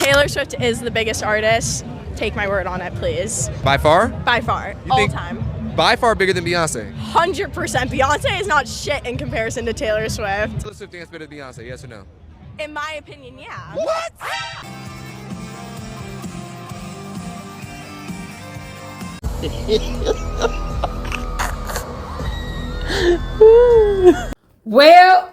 Taylor Swift is the biggest artist. Take my word on it, please. By far? By far. You all think time. By far bigger than Beyonce. 100%. Beyonce is not shit in comparison to Taylor Swift. Taylor Swift dance better than Beyonce, yes or no? In my opinion, yeah. What? Well,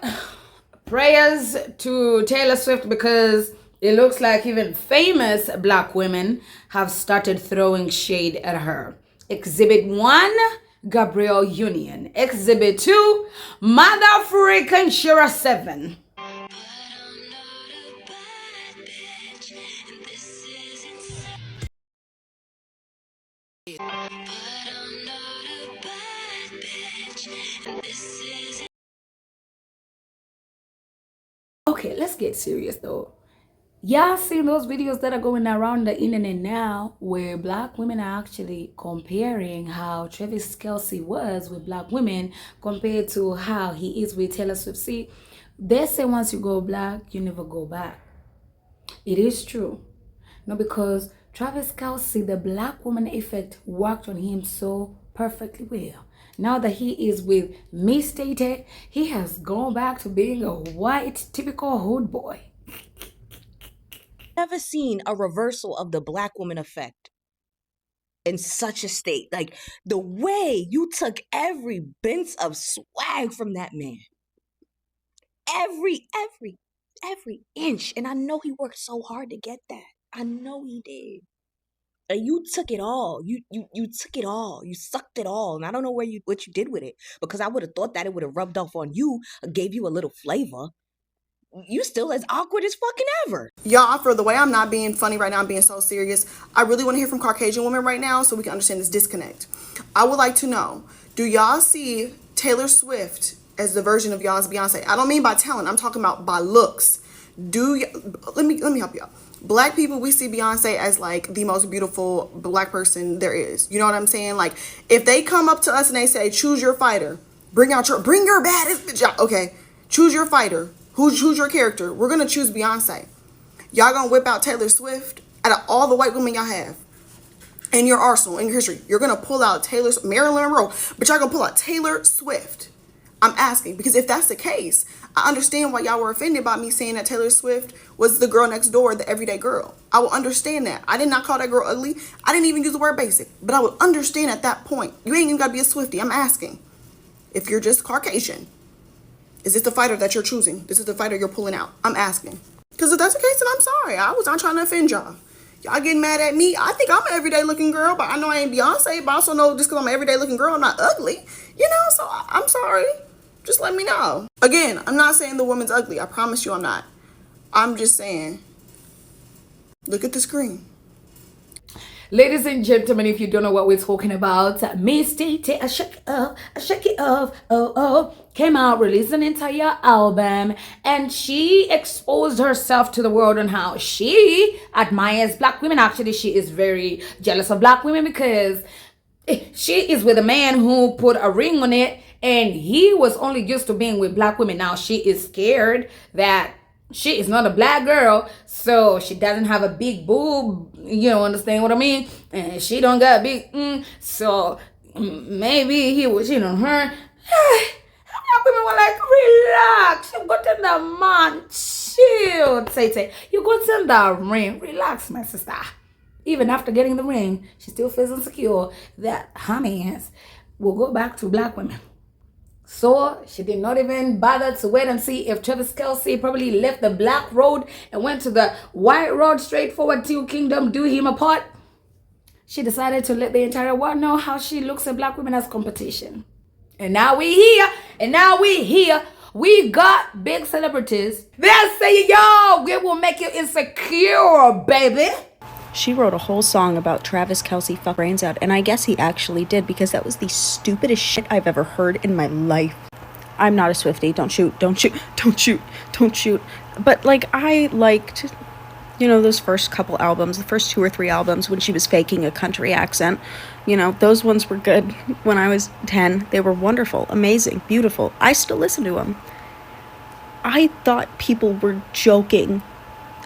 prayers to Taylor Swift, because it looks like even famous black women have started throwing shade at her. Exhibit 1, Gabrielle Union. Exhibit 2, Mother Freaking Shira 7. Okay, let's get serious though. Y'all seen those videos that are going around the internet now where black women are actually comparing how Travis Kelce was with black women compared to how he is with Taylor Swift? See, they say once you go black, you never go back. It is true. No, because Travis Kelce, the black woman effect, worked on him so perfectly well. Now that he is with Miss Tate, he has gone back to being a white, typical hood boy. Never seen a reversal of the black woman effect in such a state. Like, the way you took every bit of swag from that man. Every inch. And I know he worked so hard to get that. I know he did. And you took it all. You took it all. You sucked it all. And I don't know what you did with it. Because I would have thought that it would have rubbed off on you, gave you a little flavor. You still as awkward as fucking ever. Y'all, for the way I'm not being funny right now, I'm being so serious. I really want to hear from Caucasian women right now so we can understand this disconnect. I would like to know, do y'all see Taylor Swift as the version of y'all's Beyonce? I don't mean by talent. I'm talking about by looks. Let me help y'all. Black people, we see Beyonce as like the most beautiful black person there is. You know what I'm saying? Like, if they come up to us and they say, choose your fighter, bring your baddest bitch out. Okay, choose your fighter. Who's your character? We're gonna choose Beyonce. Y'all gonna whip out Taylor Swift out of all the white women y'all have in your arsenal, in your history. You're gonna pull out Marilyn Monroe, but y'all gonna pull out Taylor Swift. I'm asking, because if that's the case, I understand why y'all were offended by me saying that Taylor Swift was the girl next door, the everyday girl. I will understand that. I did not call that girl ugly. I didn't even use the word basic, but I would understand at that point. You ain't even gotta be a Swiftie. I'm asking. If you're just Caucasian, is this the fighter that you're choosing? This is the fighter you're pulling out. I'm asking. Because if that's the case, then I'm sorry. I was not trying to offend y'all. Y'all getting mad at me. I think I'm an everyday looking girl, but I know I ain't Beyonce. But I also know just because I'm an everyday looking girl, I'm not ugly. You know, so I'm sorry. Just let me know. Again, I'm not saying the woman's ugly. I promise you I'm not. I'm just saying, look at the screen. Ladies and gentlemen, if you don't know what we're talking about, Miss Tate, I shake it off, came out, released an entire album, and she exposed herself to the world on how she admires black women. Actually, she is very jealous of black women because she is with a man who put a ring on it, and he was only used to being with black women. Now she is scared that she is not a black girl, so she doesn't have a big boob, you know, understand what I mean? And she don't got big, so maybe he was, you know, her. Black women were like, relax, you got in the man, chill, Tay. You got in the ring, relax, my sister. Even after getting the ring, she still feels insecure that her mans will go back to black women. So she did not even bother to wait and see if Travis Kelce probably left the black road and went to the white road straight forward to Kingdom, do him apart. She decided to let the entire world know how she looks at black women as competition. And now we here. We got big celebrities. They're saying, yo, we will make you insecure, baby. She wrote a whole song about Travis Kelce fuck brains out, and I guess he actually did, because that was the stupidest shit I've ever heard in my life. I'm not a Swiftie. Don't shoot. But, like, I liked, you know, those first couple albums, the first 2 or 3 albums when she was faking a country accent. You know, those ones were good when I was 10. They were wonderful, amazing, beautiful. I still listen to them. I thought people were joking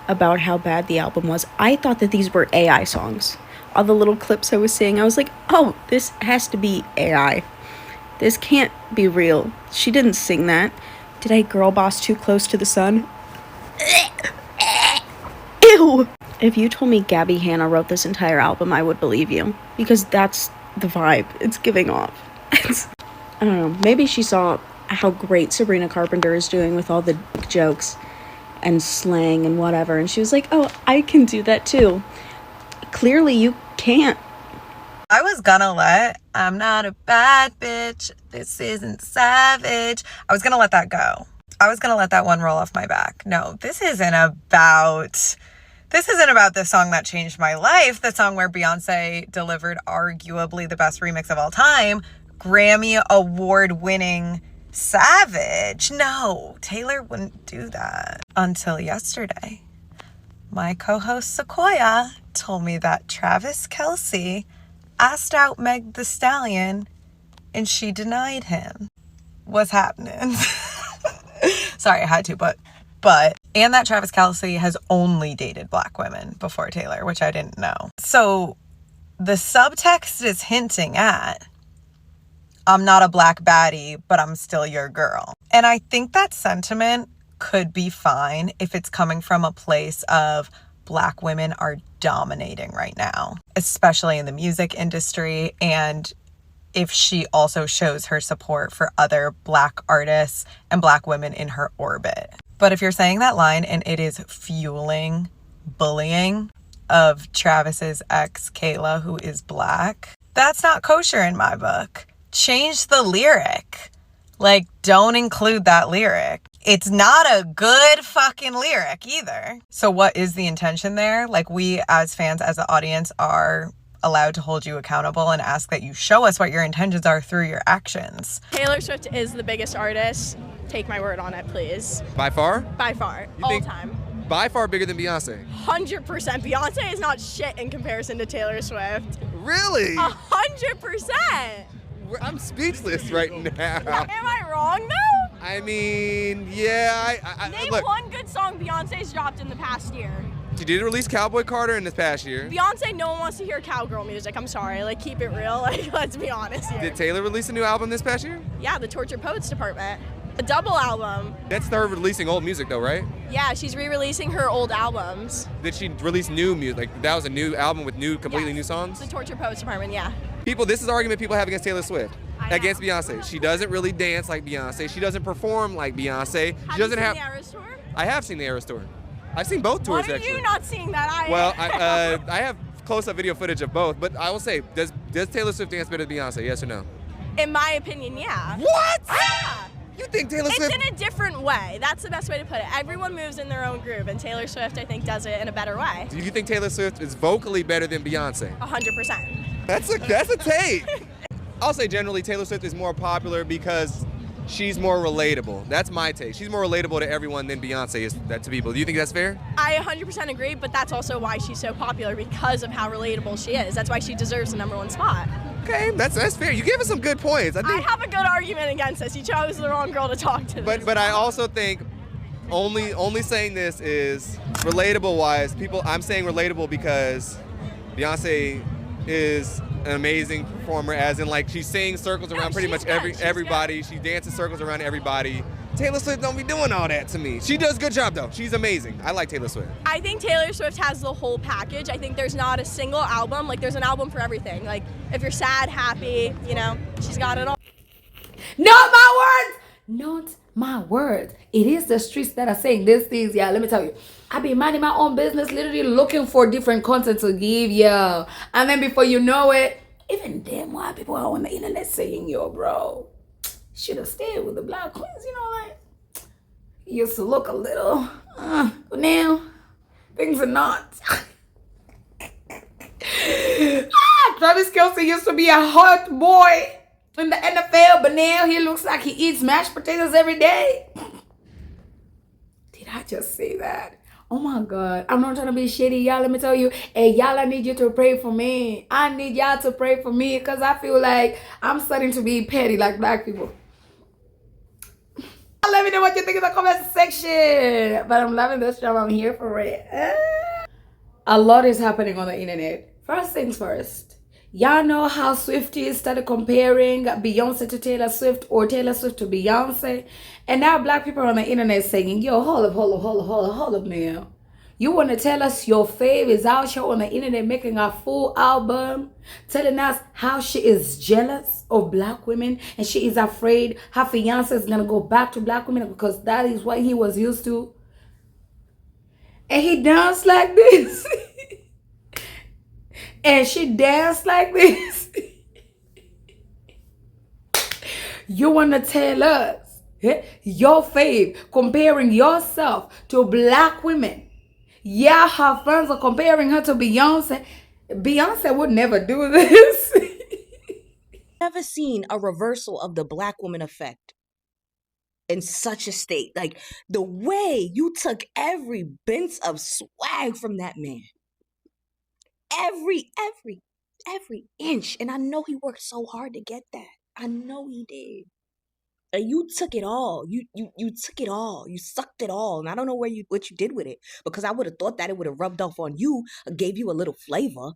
about how bad the album was. I thought that these were AI songs. All the little clips I was seeing, I was like, oh, this has to be AI. This can't be real. She didn't sing that. Did I girl boss too close to the sun? Ew! If you told me Gabby Hanna wrote this entire album, I would believe you. Because that's the vibe it's giving off. I don't know. Maybe she saw how great Sabrina Carpenter is doing with all the jokes and slang and whatever, and she was like, oh, I can do that too. Clearly you can't. I was gonna let I'm not a bad bitch, this isn't savage. I was gonna let that go. I was gonna let that one roll off my back. No, this isn't about the song that changed my life, the song where Beyonce delivered arguably the best remix of all time, Grammy award-winning Savage. No, Taylor wouldn't do that. Until yesterday, my co-host Sequoia told me that Travis Kelce asked out Meg Thee Stallion and she denied him. What's happening? Sorry, I had to, but and that Travis Kelce has only dated black women before Taylor, which I didn't know. So the subtext is hinting at, I'm not a black baddie, but I'm still your girl. And I think that sentiment could be fine if it's coming from a place of black women are dominating right now, especially in the music industry, and if she also shows her support for other black artists and black women in her orbit. But if you're saying that line and it is fueling bullying of Travis's ex, Kayla, who is black, that's not kosher in my book. Change the lyric. Like, don't include that lyric. It's not a good fucking lyric either. So what is the intention there? Like, we as fans, as the audience, are allowed to hold you accountable and ask that you show us what your intentions are through your actions. Taylor Swift is the biggest artist. Take my word on it, please. By far? By far. You All think time. By far bigger than Beyonce. 100%. Beyonce is not shit in comparison to Taylor Swift. Really? 100%. I'm speechless right now. Am I wrong though? I mean, yeah. Name look, one good song Beyonce's dropped in the past year. she did release Cowboy Carter in this past year. Beyonce, no one wants to hear cowgirl music. I'm sorry. Like, keep it real. Like, let's be honest here. Did Taylor release a new album this past year? Yeah, the Torture Poets Department. A double album. That's her releasing old music though, right? Yeah, she's re-releasing her old albums. Did she release new music? Like, that was a new album with completely new songs? The Torture Poets Department, yeah. This is the argument people have against Taylor Swift. I know. Against Beyonce. She doesn't really dance like Beyonce. She doesn't perform like Beyonce. Have She doesn't you have. seen the Eras Tour? I have seen the Eras Tour. I've seen both Why tours are actually. you not seeing that? Well, I have close-up video footage of both, but I will say, does Taylor Swift dance better than Beyonce? Yes or no? In my opinion, yeah. What? Yeah. You think Taylor It's Swift? in a different way. That's the best way to put it. Everyone moves in their own groove, and Taylor Swift, I think, does it in a better way. Do you think Taylor Swift is vocally better than Beyonce? 100%. That's a take. I'll say generally Taylor Swift is more popular because she's more relatable. That's my take. She's more relatable to everyone than Beyonce is to people. Do you think that's fair? I 100% agree, but that's also why she's so popular, because of how relatable she is. That's why she deserves the #1 spot. Okay, that's fair. You gave us some good points. I have a good argument against this. You chose the wrong girl to talk to. But I also think only saying this is relatable wise. I'm saying relatable because Beyonce is an amazing performer, as in like she sings circles around pretty much everybody. She dances circles around everybody. Taylor Swift don't be doing all that to me. She does a good job though. She's amazing. I like Taylor Swift. I think Taylor Swift has the whole package. I think there's not a single album. Like, there's an album for everything. Like, if you're sad, happy, she's got it all. Not my words! Not my words. It is the streets that are saying these things, yeah. Let me tell you. I be minding my own business, literally looking for different content to give y'all. And then before you know it, even damn white people are on the internet saying, yo, bro, should have stayed with the black queens, like, used to look a little, but now, things are not. Travis Kelce used to be a hot boy in the NFL, but now he looks like he eats mashed potatoes every day. Did I just say that? Oh my God. I'm not trying to be shitty, y'all. Let me tell you. Hey, y'all, I need you to pray for me. I need y'all to pray for me because I feel like I'm starting to be petty like black people. Let me know what you think in the comment section. But I'm loving this drama. I'm here for it. A lot is happening on the internet. First things first. Y'all know how Swifties started comparing Beyonce to Taylor Swift or Taylor Swift to Beyonce. And now black people on the internet saying, yo, hold up now. You want to tell us your fave is out here on the internet making a full album, telling us how she is jealous of black women and she is afraid her fiance is going to go back to black women because that is what he was used to. And he danced like this. And she danced like this. You want to tell us your fave comparing yourself to black women. Yeah, her friends are comparing her to Beyonce. Beyonce would never do this. Never seen a reversal of the black woman effect in such a state. Like the way you took every bit of swag from that man. Every inch. And I know he worked so hard to get that. I know he did. And you took it all. You took it all. You sucked it all. And I don't know what you did with it. Because I would have thought that it would have rubbed off on you or gave you a little flavor.